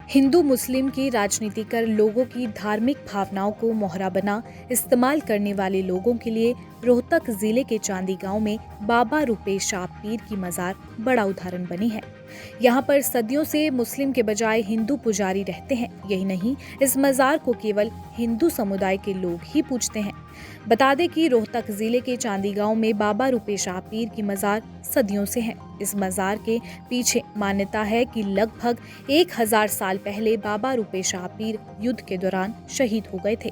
हिंदू मुस्लिम की राजनीति कर लोगों की धार्मिक भावनाओं को मोहरा बना इस्तेमाल करने वाले लोगों के लिए रोहतक जिले के चांदी गांव में बाबा रूपेश शाह पीर की मजार बड़ा उदाहरण बनी है। यहाँ पर सदियों से मुस्लिम के बजाय हिंदू पुजारी रहते हैं। यही नहीं, इस मजार को केवल हिंदू समुदाय के लोग ही पूजते हैं। बता दें कि रोहतक जिले के चांदी गांव में बाबा रूपेश शाह पीर की मजार सदियों से है। इस मजार के पीछे मान्यता है कि लगभग 1000 साल पहले बाबा रूपेश शाह पीर युद्ध के दौरान शहीद हो गए थे।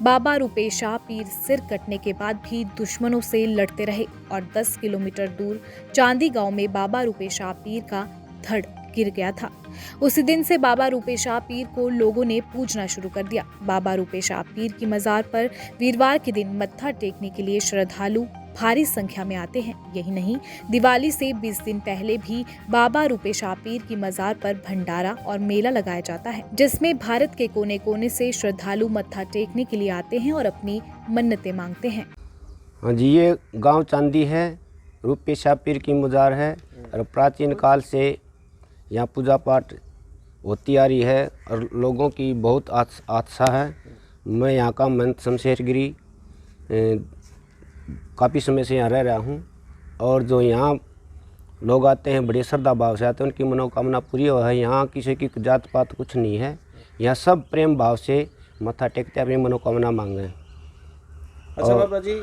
बाबा रूपेश शाह पीर सिर कटने के बाद भी दुश्मनों से लड़ते रहे और 10 किलोमीटर दूर चांदी गांव में बाबा रूपेश शाह पीर का धड़ गिर गया था। उसी दिन से बाबा रूपेश शाह पीर को लोगों ने पूजना शुरू कर दिया। बाबा रूपेश शाह पीर की मजार पर वीरवार के दिन मत्था टेकने के लिए श्रद्धालु भारी संख्या में आते हैं। यही नहीं, दिवाली से 20 दिन पहले भी बाबा रूपेश शाह पीर की मजार पर भंडारा और मेला लगाया जाता है, जिसमें भारत के कोने कोने से श्रद्धालु मत्था टेकने के लिए आते हैं और अपनी मन्नतें मांगते हैं। हाँ जी, ये गांव चांदी है, रूपेश शाह पीर की मजार है और प्राचीन काल से यहाँ पूजा पाठ होती आ रही है और लोगों की बहुत आस्था है। मैं यहाँ का महंत शमशेर गिरी काफ़ी समय से यहाँ रह रहा हूँ और जो यहाँ लोग आते हैं बड़े श्रद्धा भाव से आते हैं, उनकी मनोकामना पूरी हो है। यहाँ किसी की जात पात कुछ नहीं है, यहाँ सब प्रेम भाव से मत्था टेकते अपनी मनोकामना मांगे। अच्छा बाबा जी,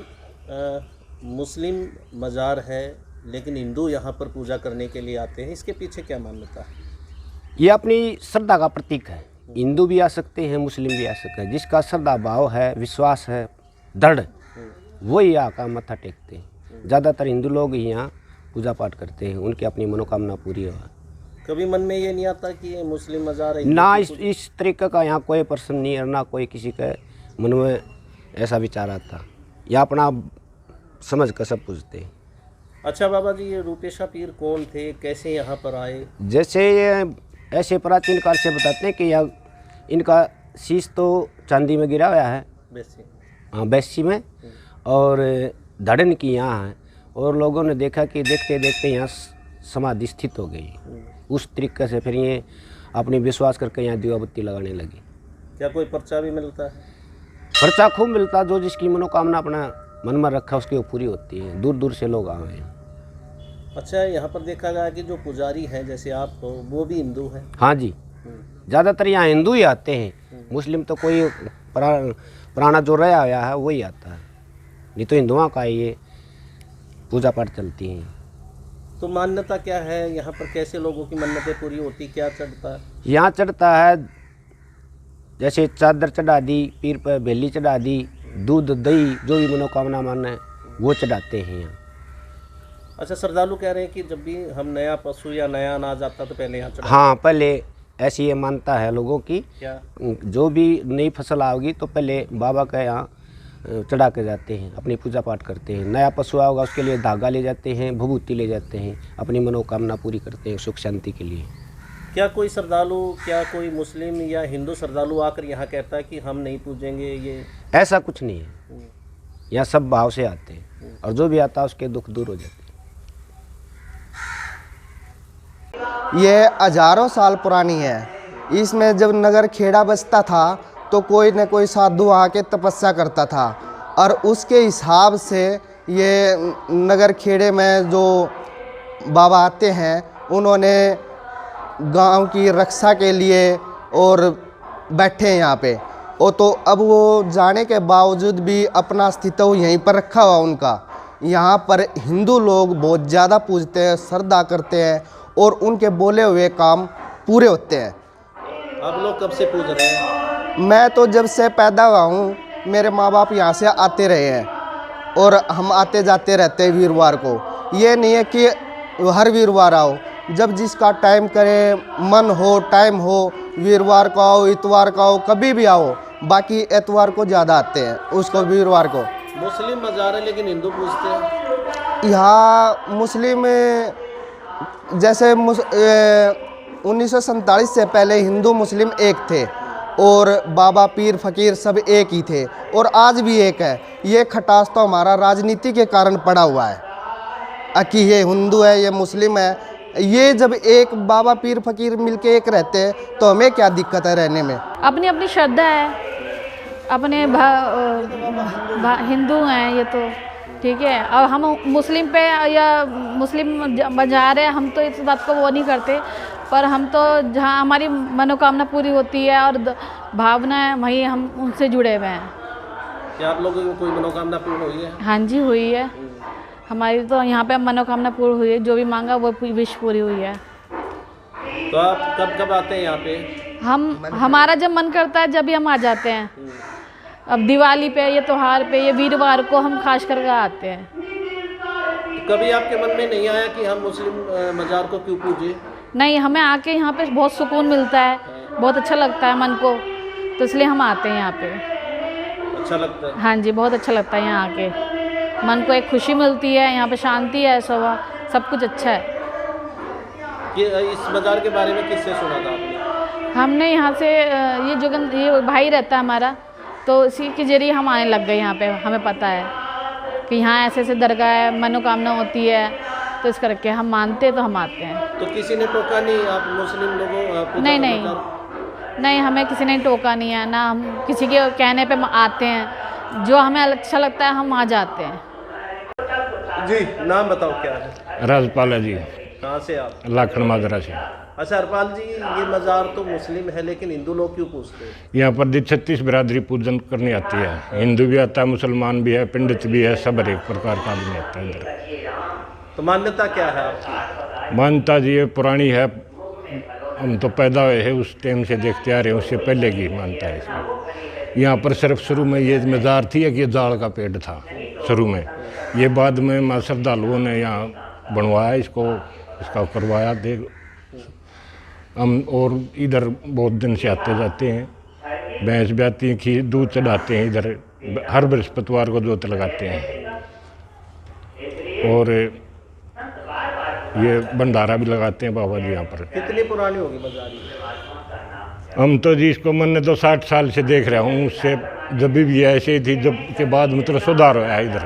मुस्लिम मज़ार है लेकिन हिंदू यहाँ पर पूजा करने के लिए आते हैं, इसके पीछे क्या मान्यता है? ये अपनी श्रद्धा का प्रतीक है। हिंदू भी आ सकते हैं, मुस्लिम भी आ सकते हैं। जिसका श्रद्धा भाव है, विश्वास है दृढ़, वही यहाँ का मत्था टेकते हैं। ज़्यादातर हिंदू लोग ही यहाँ पूजा पाठ करते हैं, उनकी अपनी मनोकामना पूरी हो। कभी मन में ये नहीं आता कि ये मुस्लिम मज़ार है? ना इस तरीके का यहाँ कोई प्रश्न नहीं है, ना कोई किसी के मन में ऐसा विचार आता। यह अपना समझ कर सब पूछते हैं। अच्छा बाबा जी, ये रूपेश शाह पीर कौन थे, कैसे यहाँ पर आए? जैसे ये ऐसे प्राचीन काल से बताते हैं कि यह इनका शीश तो चांदी में गिरा हुआ है, हाँ बैसी में, और धड़न की यहाँ है और लोगों ने देखा कि देखते देखते यहाँ समाधि स्थित हो गई। उस तरीके से फिर ये अपनी विश्वास करके यहाँ दिवा बत्ती लगाने लगी। क्या कोई पर्चा भी मिलता है? पर्चा खूब मिलता, जो जिसकी मनोकामना अपना मन में रखा उसकी वो पूरी होती है। दूर दूर से लोग आए हैं। अच्छा, यहाँ पर देखा गया कि जो पुजारी हैं जैसे आप हो, वो भी हिंदू हैं? हाँ जी, ज़्यादातर यहाँ हिंदू ही आते हैं। मुस्लिम तो कोई पुराना जो रहा आया है वही आता है, नहीं तो हिंदुओं का ये पूजा पाठ चलती हैं। तो मान्यता क्या है यहाँ पर? कैसे लोगों की मन्नतें पूरी होती, क्या चढ़ता है यहाँ? चढ़ता है जैसे चादर चढ़ा दी, पीर पर बेली चढ़ा दी, दूध दही जो भी मनोकामना माने वो चढ़ाते हैं यहाँ। अच्छा, श्रद्धालु कह रहे हैं कि जब भी हम नया पशु या नया अनाज आता तो पहले यहाँ चढ़ाते? हाँ, पहले ऐसी ये मानता है लोगों की। क्या? जो भी नई फसल आओगी तो पहले बाबा के यहाँ चढ़ा के जाते हैं, अपनी पूजा पाठ करते हैं। नया पशु आओगा उसके लिए धागा ले जाते हैं, विभूति ले जाते हैं, अपनी मनोकामना पूरी करते हैं सुख शांति के लिए। क्या कोई श्रद्धालु, क्या कोई मुस्लिम या हिंदू श्रद्धालु आकर यहाँ कहता है कि हम नहीं पूजेंगे? ये ऐसा कुछ नहीं है, यहाँ सब भाव से आते हैं और जो भी आता है उसके दुख दूर हो जाते हैं। ये हजारों साल पुरानी है। इसमें जब नगर खेड़ा बसता था तो कोई न कोई साधु आके तपस्या करता था और उसके हिसाब से ये नगर खेड़े में जो बाबा आते हैं उन्होंने गांव की रक्षा के लिए और बैठे हैं यहाँ पे। और तो अब वो जाने के बावजूद भी अपना अस्तित्व यहीं पर रखा हुआ उनका। यहाँ पर हिंदू लोग बहुत ज़्यादा पूजते हैं, श्रद्धा करते हैं और उनके बोले हुए काम पूरे होते हैं। आप लोग कब से पूज रहे हैं? मैं तो जब से पैदा हुआ हूँ, मेरे माँ बाप यहाँ से आते रहे हैं और हम आते जाते रहते हैं वीरवार को। ये नहीं है कि हर वीरवार आओ, जब जिसका टाइम करे, मन हो, टाइम हो, वीरवार को आओ, इतवार को आओ, कभी भी आओ। बाकी एतवार को ज़्यादा आते हैं, उसको वीरवार को। मुस्लिम मज़ार है लेकिन हिंदू पूजते हैं? यहाँ मुस्लिम जैसे 1947 से पहले हिंदू मुस्लिम एक थे और बाबा पीर फकीर सब एक ही थे और आज भी एक है। ये खटास तो हमारा राजनीति के कारण पड़ा हुआ है कि ये हिंदू है, ये मुस्लिम है, ये जब एक बाबा पीर फकीर मिलके एक रहते हैं तो हमें क्या दिक्कत है रहने में। अपनी अपनी श्रद्धा है, अपने हिंदू हैं ये तो ठीक है। और हम मुस्लिम पे या मुस्लिम मज़ार है, हम तो इस बात को वो नहीं करते, पर हम तो जहाँ हमारी मनोकामना पूरी होती है और भावना है वहीं हम उनसे जुड़े हुए हैं। क्या आप लोगों की कोई मनोकामना पूर्ण हुई है? हाँ जी हुई है, हमारी तो यहाँ पे मनोकामना पूरी हुई है, जो भी मांगा वो विश पूरी हुई है। तो आप कब कब आते हैं यहाँ पे? हमारा जब मन करता है जब भी हम आ जाते हैं। अब दिवाली पे, ये त्यौहार पे, ये वीरवार को हम खास करके आते हैं। तो कभी आपके मन में नहीं आया कि हम मुस्लिम मज़ार को क्यों पूजें? नहीं, हमें आके यहाँ पे बहुत सुकून मिलता है, बहुत अच्छा लगता है मन को, तो इसलिए हम आते हैं यहाँ पे। अच्छा लगता है? हाँ जी, बहुत अच्छा लगता है यहाँ आके, मन को एक खुशी मिलती है, यहाँ पे शांति है, सब कुछ अच्छा है। कि इस मज़ार के बारे में किससे सुना था आपने? हमने यहाँ से ये भाई रहता है हमारा, तो इसी के जरिए हम आने लग गए यहाँ पे। हमें पता है कि यहाँ ऐसे ऐसे दरगाह है, मनोकामना होती है, तो इस करके हम मानते तो हम आते हैं। तो किसी ने टोका नहीं आप मुस्लिम लोगों? नहीं, हमें किसी ने टोका नहीं है, ना हम किसी के कहने पे आते हैं, जो हमें अच्छा लगता है हम वहाँ जाते हैं। जी, नाम बताओ क्या है? राजपाल जी। कहाँ से आप? लाखन माजरा से। अच्छा हरपाल जी, ये मज़ार तो मुस्लिम है लेकिन हिंदू लोग क्यों पूछते हैं? यहाँ पर 36 बिरादरी पूजन करने आती है, हिंदू भी आता है, मुसलमान भी है, पंडित भी है, सब हर एक प्रकार का आदमी आता है इधर। तो मान्यता क्या है आपकी? मान्यता जी ये पुरानी है, हम तो पैदा हुए हैं उस टाइम से देखते आ रहे हैं, उससे पहले की मानता है इसमें। यहाँ पर सिर्फ शुरू में ये मज़ार थी कि ये जाड़ का पेड़ था शुरू में, ये बाद में माँ श्रद्धालुओं ने यहाँ बनवाया इसका करवाया देख हम। और इधर बहुत दिन से आते जाते हैं, भैंस ब्याती हैं, खीर दूध चढ़ाते हैं इधर, हर बृहस्पतिवार को जोत लगाते हैं, और ये भंडारा भी लगाते हैं बाबा जी यहाँ पर। कितनी पुरानी होगी मज़ार ये? हम तो जी इसको मैंने तो 60 साल से देख रहा हूँ, उससे जब भी ऐसे ही थी, जब के बाद मतलब सुधार हुआ है इधर,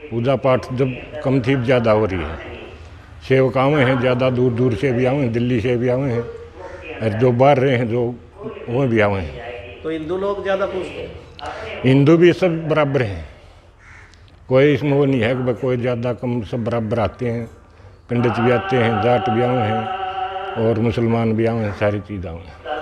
पूजा पाठ जब कम थी ज़्यादा हो रही है, सेवक आए हैं ज़्यादा, दूर दूर से भी आए हैं, दिल्ली से भी आए हैं, और जो बाहर रहे हैं जो वो भी आए हैं। तो हिंदू लोग ज़्यादा पूछते हैं? हिंदू भी सब बराबर हैं, कोई इसमें वो नहीं है कि कोई ज़्यादा कम, सब बराबर आते हैं, पंडित भी आते हैं, जाट भी आए हैं और मुसलमान भी आए हैं, सारी चीज़ आए हैं।